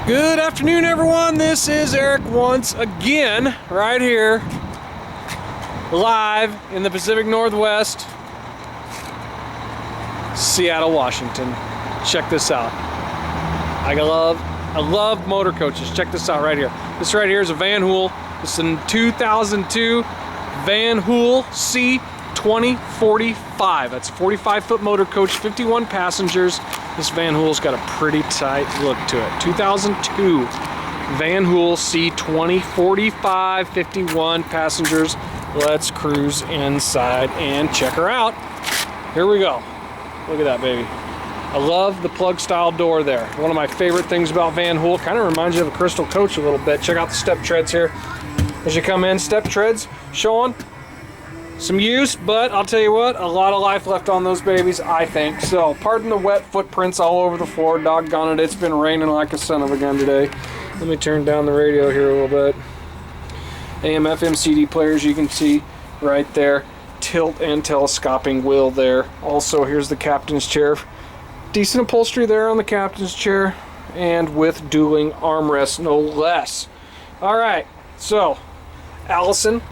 Good afternoon, everyone. This is Eric once again, right here, live in the Pacific Northwest, Seattle, Washington. Check this out. I love motor coaches. Check this out right here. This right here is a Vanhool. It's a 2002 Vanhool C2045. That's a 45-foot motor coach, 51 passengers. This Vanhool's got a pretty tight look to it. 2002 Vanhool C2045, 51 passengers. Let's cruise inside and check her out. Here we go. Look at that baby. I love the plug style door there. One of my favorite things about Vanhool. Kind of reminds you of a crystal coach a little bit. Check out the step treads here. As you come in, step treads showing some use, but I'll tell you what, a lot of life left on those babies, I think. So, pardon the wet footprints all over the floor. Doggone it, it's been raining like a son of a gun today. Let me turn down the radio here a little bit. AM, FM, CD players, you can see right there. Tilt and telescoping wheel there. Also, here's the captain's chair. Decent upholstery there on the captain's chair, and with dueling armrests, no less. All right, so Allison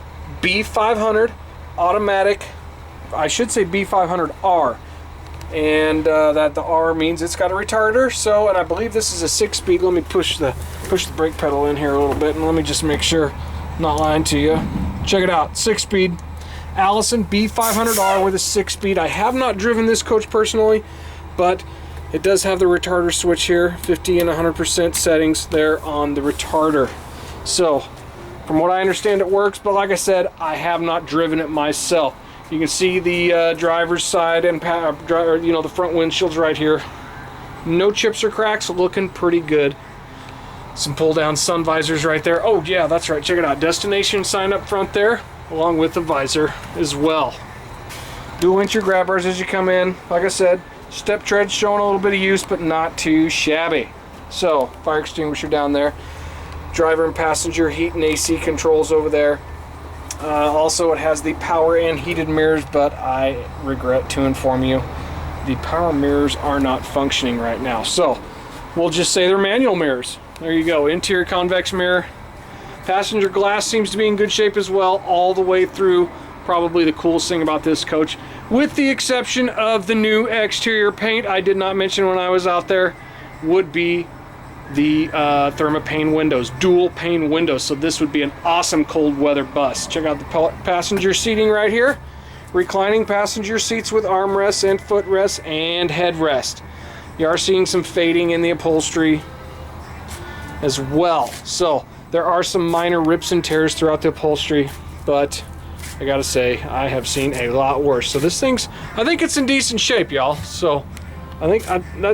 B500 automatic, I should say B500R, and that the R means it's got a retarder. So, and I believe this is a 6-speed. Let me push the brake pedal in here a little bit, and let me just make sure I'm not lying to you. Check it out, 6-speed Allison B500R with a 6-speed. I have not driven this coach personally, but it does have the retarder switch here, 50 and 100% settings there on the retarder. So, from what I understand, it works, but like I said, I have not driven it myself. You can see the driver's side and the front windshield's right here. No chips or cracks, looking pretty good. Some pull-down sun visors right there. Oh yeah, that's right. Check it out. Destination sign up front there, along with the visor as well. Dual entry grab bars as you come in. Like I said, step treads showing a little bit of use, but not too shabby. So, fire extinguisher down there. Driver and passenger heat and AC controls over there. Also, it has the power and heated mirrors, but I regret to inform you, the power mirrors are not functioning right now. So, we'll just say they're manual mirrors. There you go, interior convex mirror. Passenger glass seems to be in good shape as well, all the way through. Probably the coolest thing about this coach, with the exception of the new exterior paint I did not mention when I was out there, would be the Pane windows, dual pane windows. So this would be an awesome cold weather bus. Check out the passenger seating right here. Reclining passenger seats with armrests and footrests and headrest. You are seeing some fading in the upholstery as well. So there are some minor rips and tears throughout the upholstery, but I gotta say, I have seen a lot worse. So this thing's, I think it's in decent shape, y'all. So I think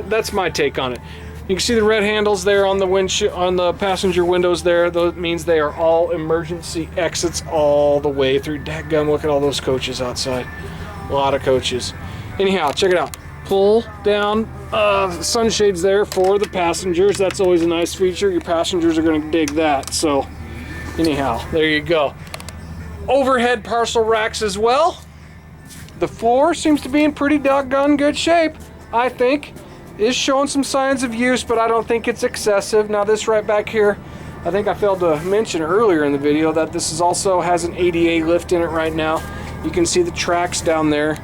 that's my take on it. You can see the red handles there on the on the passenger windows there. That means they are all emergency exits all the way through. Dadgum, look at all those coaches outside. A lot of coaches. Anyhow, check it out. Pull down sunshades there for the passengers. That's always a nice feature. Your passengers are going to dig that. So anyhow, there you go. Overhead parcel racks as well. The floor seems to be in pretty doggone good shape, I think. Is showing some signs of use, but I don't think it's excessive. Now this right back here, I think I failed to mention earlier in the video that this is also has an ADA lift in it right now. You can see the tracks down there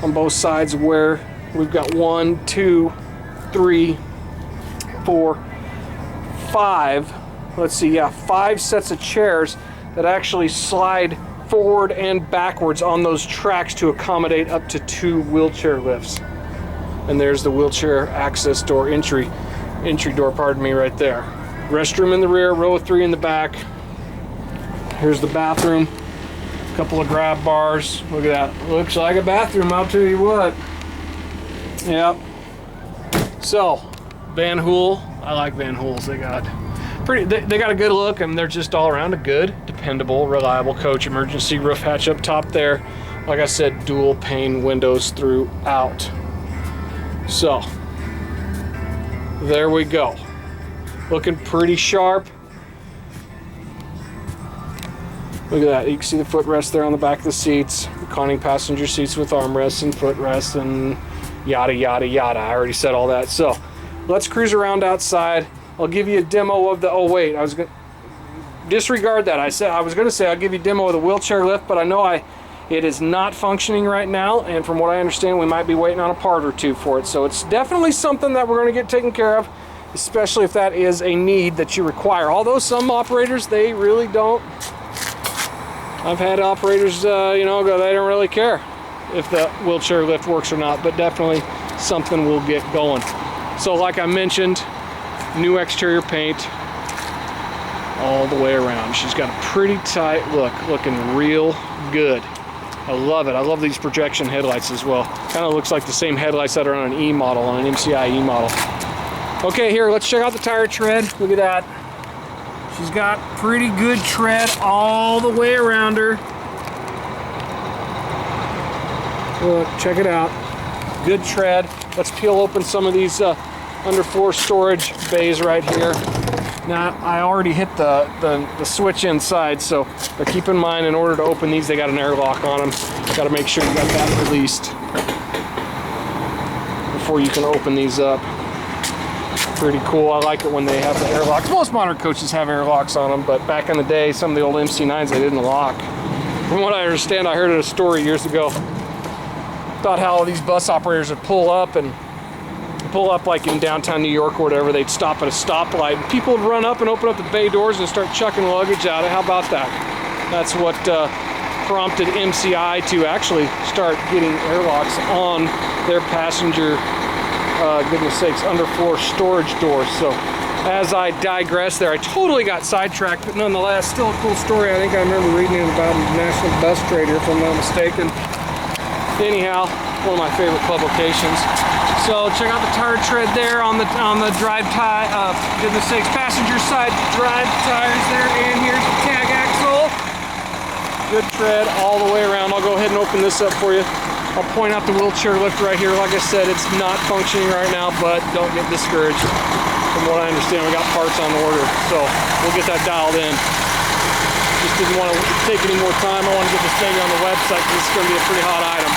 on both sides where we've got 1, 2, 3, 4, 5. Let's see, yeah, 5 sets of chairs that actually slide forward and backwards on those tracks to accommodate up to 2 wheelchair lifts. And there's the wheelchair access door, entry door, pardon me, right there. Restroom in the rear, row of 3 in the back. Here's the bathroom. A couple of grab bars. Look at that. Looks like a bathroom, I'll tell you what. Yep. So, Vanhool. I like Vanhools. They got a good look, and they're just all around a good, dependable, reliable coach. Emergency roof hatch up top there. Like I said, dual pane windows throughout. So, there we go. Looking pretty sharp. Look at that. You can see the footrest there on the back of the seats. Reclining passenger seats with armrests and footrests and yada, yada, yada. I already said all that. So, let's cruise around outside. I'll give you a demo of the, oh wait, I was gonna disregard that. I was gonna say I'll give you a demo of the wheelchair lift, but I know it is not functioning right now, and from what I understand, we might be waiting on a part or two for it. So it's definitely something that we're gonna get taken care of, especially if that is a need that you require. Although some operators, they really don't. I've had operators, you know, go, they don't really care if the wheelchair lift works or not, but definitely something we'll get going. So like I mentioned, new exterior paint all the way around. She's got a pretty tight look, looking real good. I love it. I love these projection headlights as well. Kind of looks like the same headlights that are on an E model, on an MCI E model. Okay, here, let's check out the tire tread. Look at that. She's got pretty good tread all the way around her. Look, check it out. Good tread. Let's peel open some of these underfloor storage bays right here. Now, I already hit the switch inside, so but keep in mind, in order to open these, they got an airlock on them. Got to make sure you got that released before you can open these up. Pretty cool. I like it when they have the airlocks. Most modern coaches have airlocks on them, but back in the day, some of the old MC9s, they didn't lock. From what I understand, I heard a story years ago about how these bus operators would pull up like in downtown New York or whatever. They'd stop at a stoplight, and people would run up and open up the bay doors and start chucking luggage out. How about that? That's what prompted MCI to actually start getting airlocks on their passenger, goodness sakes, underfloor storage doors. So as I digress there, I totally got sidetracked, but nonetheless, still a cool story. I think I remember reading it about National Bus Trader, if I'm not mistaken. Anyhow, one of my favorite publications. So check out the tire tread there on the drive tire, goodness sakes, passenger side drive tires there, and here's the tag axle. Good tread all the way around. I'll go ahead and open this up for you. I'll point out the wheelchair lift right here. Like I said, it's not functioning right now, but don't get discouraged. From what I understand, we got parts on order, so we'll get that dialed in. Just didn't want to take any more time. I want to get this thing on the website because it's going to be a pretty hot item.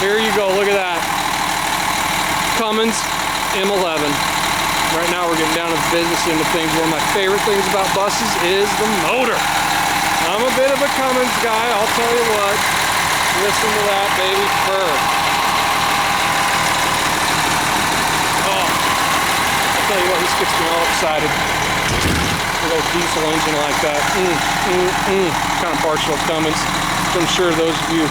Here you go, look at that. Cummins M11. Right now we're getting down to the business end of things. One of my favorite things about buses is the motor. I'm a bit of a Cummins guy, I'll tell you what. Listen to that baby purr. Oh, I'll tell you what, this gets me all excited. A little diesel engine like that. Kind of partial to Cummins. I'm sure those of you,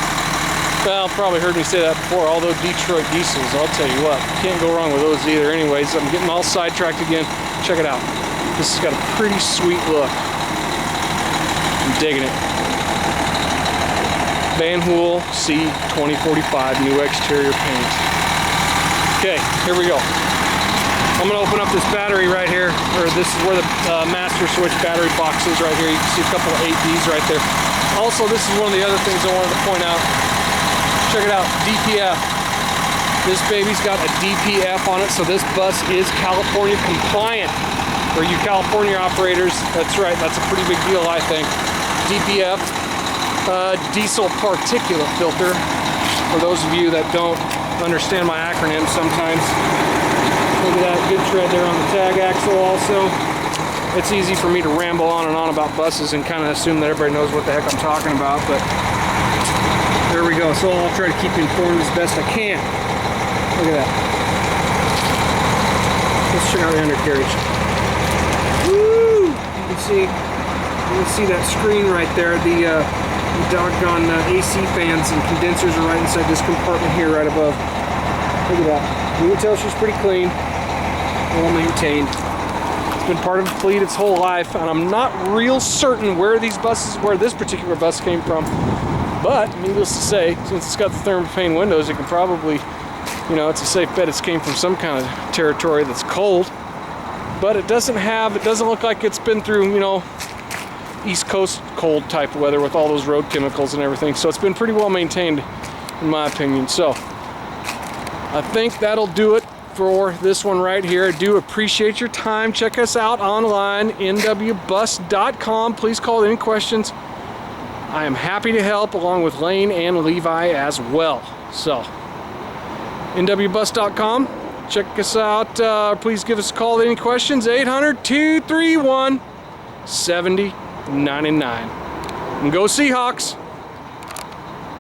well, probably heard me say that before, although Detroit diesels, I'll tell you what, can't go wrong with those either. Anyways, I'm getting all sidetracked again. Check it out. This has got a pretty sweet look. I'm digging it. Vanhool C2045 new exterior paint. Okay, here we go. I'm going to open up this battery right here, or this is where the master switch battery box is right here. You can see a couple of 8Ds right there. Also, this is one of the other things I wanted to point out. Check it out, DPF. This baby's got a DPF on it, so this bus is California compliant. For you California operators, that's right, that's a pretty big deal, I think. DPF, diesel particulate filter. For those of you that don't understand my acronyms sometimes. Look at that, good tread there on the tag axle also. It's easy for me to ramble on and on about buses and kind of assume that everybody knows what the heck I'm talking about, but there we go. So I'll try to keep you informed as best I can. Look at that. Let's check out the undercarriage. Woo! You can see that screen right there. The doggone AC fans and condensers are right inside this compartment here right above. Look at that. You can tell she's pretty clean, well maintained. It's been part of the fleet its whole life, and I'm not real certain where this particular bus came from. But needless to say, since it's got the thermopane windows, it can probably, you know, it's a safe bet it came from some kind of territory that's cold. But it doesn't look like it's been through, you know, East Coast cold type of weather with all those road chemicals and everything. So it's been pretty well maintained, in my opinion. So I think that'll do it for this one right here. I do appreciate your time. Check us out online, nwbus.com. Please call any questions. I am happy to help, along with Lane and Levi as well. So, nwbus.com. Check us out. Please give us a call. Any questions? 800-231-7099. And go Seahawks.